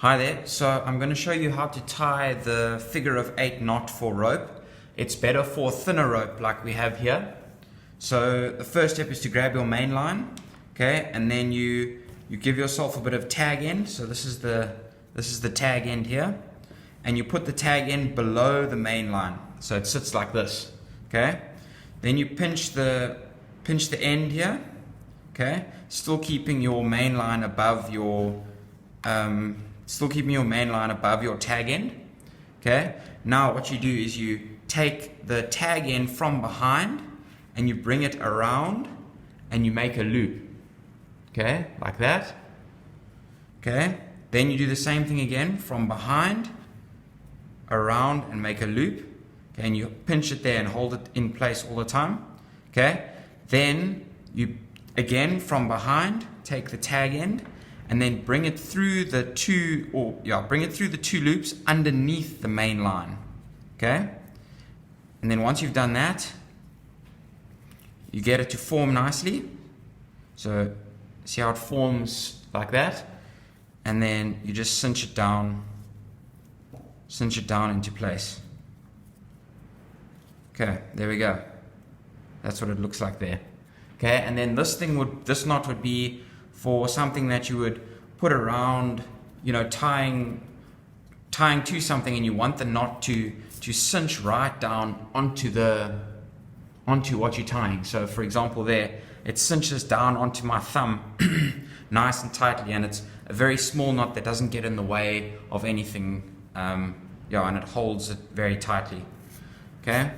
Hi there, so I'm going to show you how to tie the figure of 8 knot for rope. It's better for thinner rope like we have here. So the first step is to grab your main line, okay, and then you give yourself a bit of tag end. So this is the tag end here, and you put the tag end below the main line, so it sits like this, okay. Then you pinch the end here, okay, still keeping your main line above your tag end. Okay, now what you do is you take the tag end from behind and you bring it around and you make a loop, okay, like that. Okay, then you do the same thing again, from behind around and make a loop, okay, and you pinch it there and hold it in place all the time. Okay, then you again from behind take the tag end and then bring it through the two loops underneath the main line. Okay, and then once you've done that, you get it to form nicely. So see how it forms like that, and then you just cinch it down into place. Okay, there we go. That's what it looks like there. Okay, and then this knot would be for something that you would put around, tying to something, and you want the knot to cinch right down onto what you're tying. So for example there, it cinches down onto my thumb nice and tightly, and it's a very small knot that doesn't get in the way of anything, and it holds it very tightly. Okay.